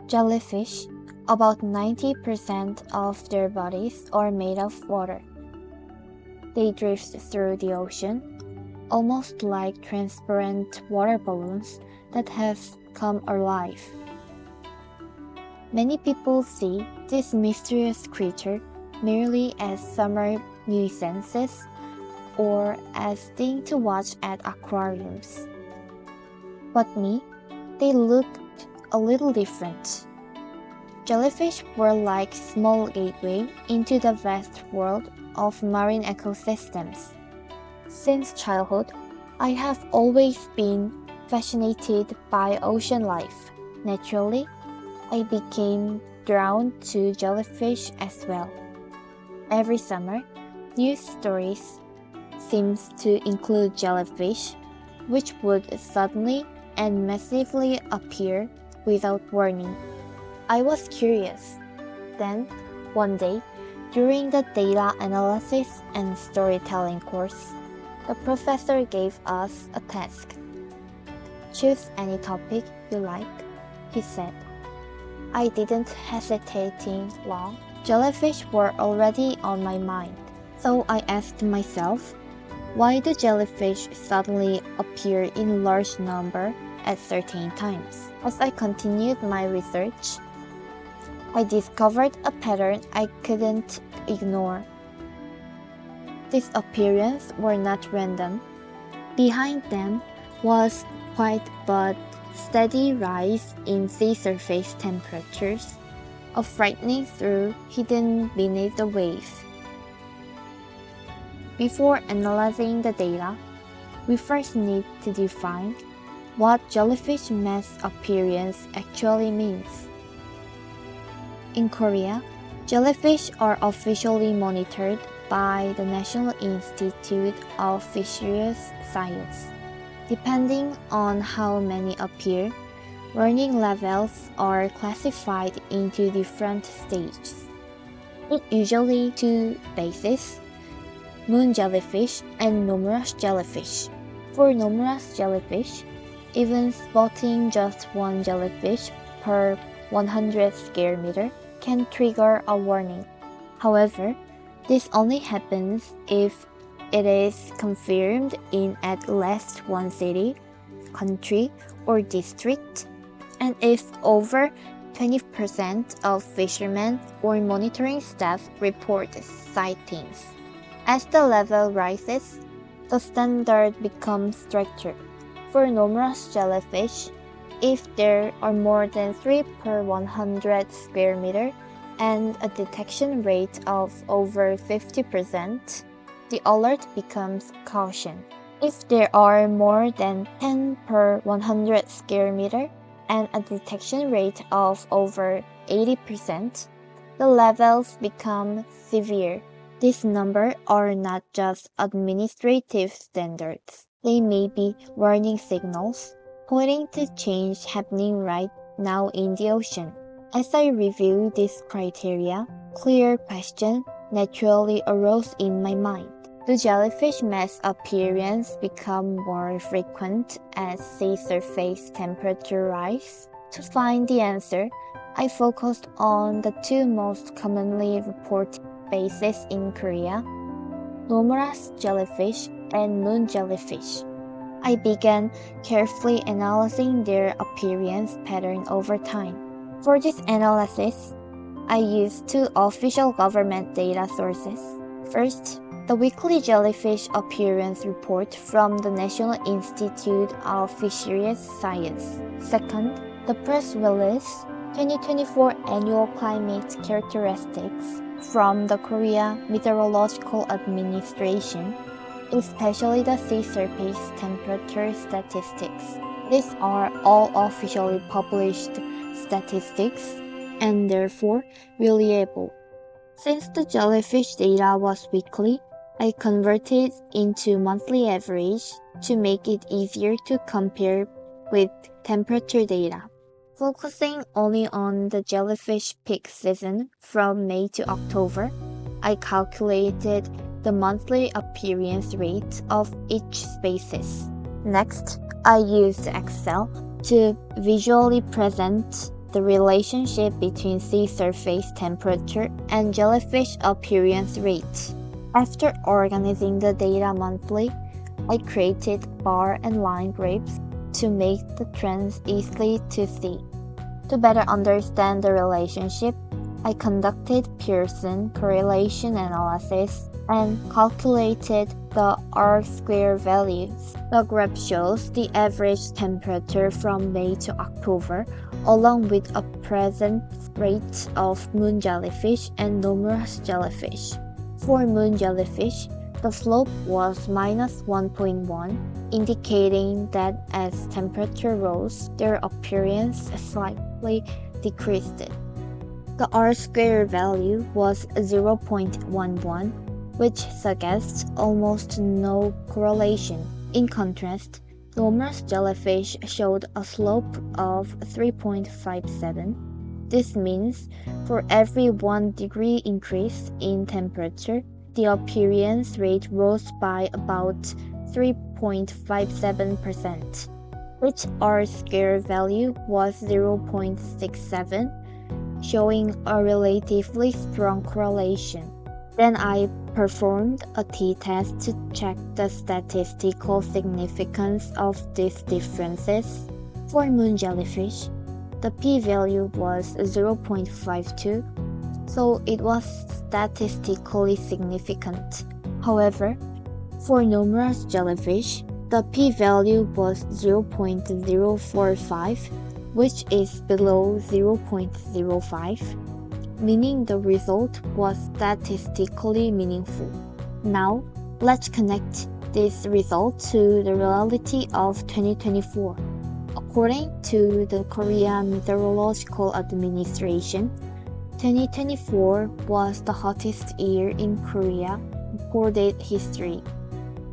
Jellyfish, about 90% of their bodies are made of water. They drift through the ocean, almost like transparent water balloons that have come alive. Many people see this mysterious creature merely as summer nuisances or as things to watch at aquariums. But me, they looked a little different. Jellyfish were like small gateway into the vast world of marine ecosystems. Since childhood, I have always been fascinated by ocean life. Naturally, I became drawn to jellyfish as well. Every summer, news stories seems to include jellyfish, which would suddenly and massively appear without warning. I was curious. Then, one day, during the data analysis and storytelling course, the professor gave us a task. Choose any topic you like, he said. I didn't hesitate long. Jellyfish were already on my mind. So I asked myself, why do jellyfish suddenly appear in large number at certain times? As I continued my research, I discovered a pattern I couldn't ignore. These appearances were not random. Behind them was quite but steady rise in sea surface temperatures, a frightening threat hidden beneath the waves. Before analyzing the data, we first need to define what jellyfish mass appearance actually means. In Korea, jellyfish are officially monitored by the National Institute of Fisheries Science. Depending on how many appear, warning levels are classified into different stages. It usually two bases: moon jellyfish and numerous jellyfish. For numerous jellyfish, even spotting just one jellyfish per 100 square meter can trigger a warning. However, this only happens if it is confirmed in at least one city, country, or district, and if over 20% of fishermen or monitoring staff report sightings. As the level rises, the standard becomes stricter. For numerous jellyfish, if there are more than 3 per 100 square meter and a detection rate of over 50%, the alert becomes caution. If there are more than 10 per 100 square meter and a detection rate of over 80%, the levels become severe. These numbers are not just administrative standards. They may be warning signals, pointing to change happening right now in the ocean. As I review these criteria, clear question naturally arose in my mind. Do jellyfish mass appearance become more frequent as sea surface temperature rise? To find the answer, I focused on the two most commonly reported species in Korea, numerous jellyfish and moon jellyfish. I began carefully analyzing their appearance pattern over time. For this analysis, I used two official government data sources. First, the weekly jellyfish appearance report from the National Institute of Fisheries Science. Second, the press release 2024 Annual Climate Characteristics from the Korea Meteorological Administration, especially the sea surface temperature statistics. These are all officially published statistics and therefore reliable. Since the jellyfish data was weekly, I converted into monthly average to make it easier to compare with temperature data. Focusing only on the jellyfish peak season from May to October, I calculated the monthly appearance rate of each species. Next, I used Excel to visually present the relationship between sea surface temperature and jellyfish appearance rate. After organizing the data monthly, I created bar and line graphs to make the trends easy to see. To better understand the relationship, I conducted Pearson correlation analysis and calculated the R-square values. The graph shows the average temperature from May to October, along with a presence rate of moon jellyfish and numerous jellyfish. For moon jellyfish, the slope was minus 1.1, indicating that as temperature rose, their appearance slightly decreased. The R-square value was 0.11, which suggests almost no correlation. In contrast, numerous jellyfish showed a slope of 3.57. This means for every 1 degree increase in temperature, the appearance rate rose by about 3.57%. Its R-square value was 0.67, showing a relatively strong correlation. Then I performed a t-test to check the statistical significance of these differences. For moon jellyfish, the p-value was 0.52, so it was statistically significant. However, for numerous jellyfish, the p-value was 0.045, which is below 0.05, meaning the result was statistically meaningful. Now, let's connect this result to the reality of 2024. According to the Korea Meteorological Administration, 2024 was the hottest year in Korea recorded history.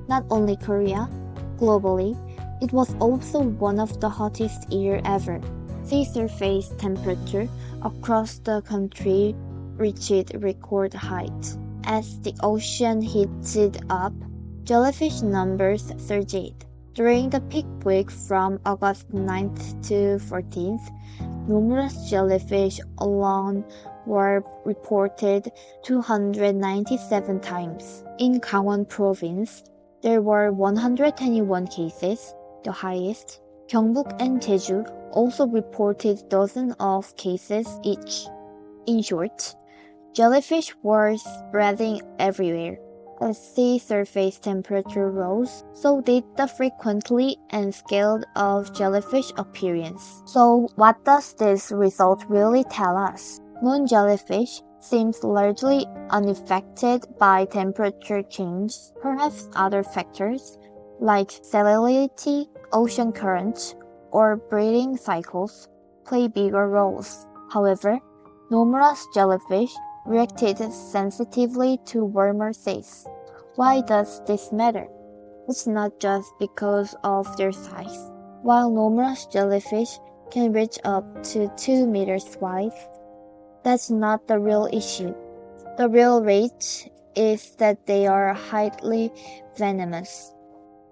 Not only Korea, globally, it was also one of the hottest years ever. Sea surface temperature across the country reached record height. As the ocean heated up, jellyfish numbers surged. During the peak week from August 9th to 14th, numerous jellyfish alone were reported 297 times. In Gaeun province, there were 121 cases, the highest. Gyeongbuk and Jeju also reported dozens of cases each. In short, jellyfish were spreading everywhere. As sea surface temperature rose, so did the frequency and scale of jellyfish appearance. So what does this result really tell us? Moon jellyfish seems largely unaffected by temperature change. Perhaps other factors like salinity, ocean currents, or breeding cycles play bigger roles. However, numerous jellyfish reacted sensitively to warmer seas. Why does this matter? It's not just because of their size. While numerous jellyfish can reach up to 2 meters wide, that's not the real issue. The real rate is that they are highly venomous.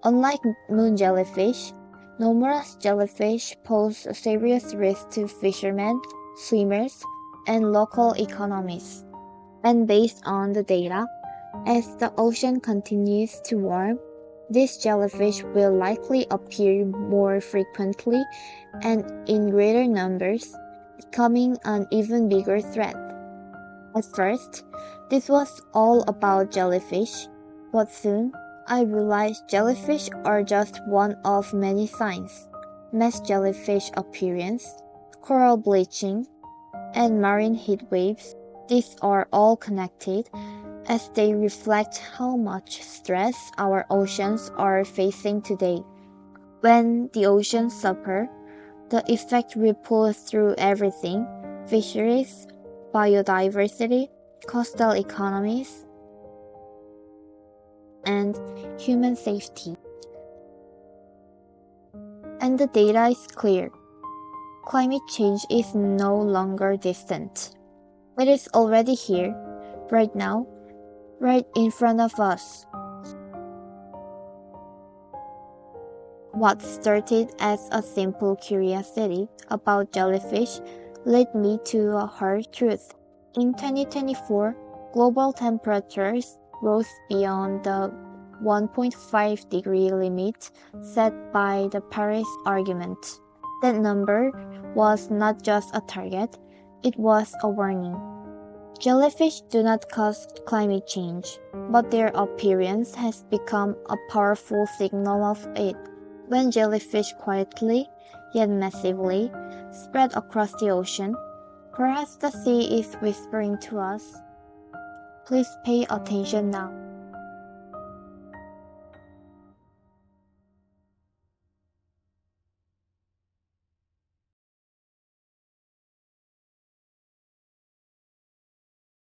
Unlike moon jellyfish, numerous jellyfish pose a serious risk to fishermen, swimmers, and local economies. And based on the data, as the ocean continues to warm, these jellyfish will likely appear more frequently and in greater numbers, becoming an even bigger threat. At first, this was all about jellyfish, but soon I realized jellyfish are just one of many signs. Mass jellyfish appearance, coral bleaching, and marine heat waves, these are all connected as they reflect how much stress our oceans are facing today. When the oceans suffer, the effect ripples through everything: fisheries, biodiversity, coastal economies, and human safety. And the data is clear. Climate change is no longer distant. It is already here, right now, right in front of us. What started as a simple curiosity about jellyfish led me to a hard truth. In 2024, global temperatures rose beyond the 1.5-degree limit set by the Paris Agreement. That number was not just a target, it was a warning. Jellyfish do not cause climate change, but their appearance has become a powerful signal of it. When jellyfish quietly, yet massively, spread across the ocean, perhaps the sea is whispering to us, please pay attention now.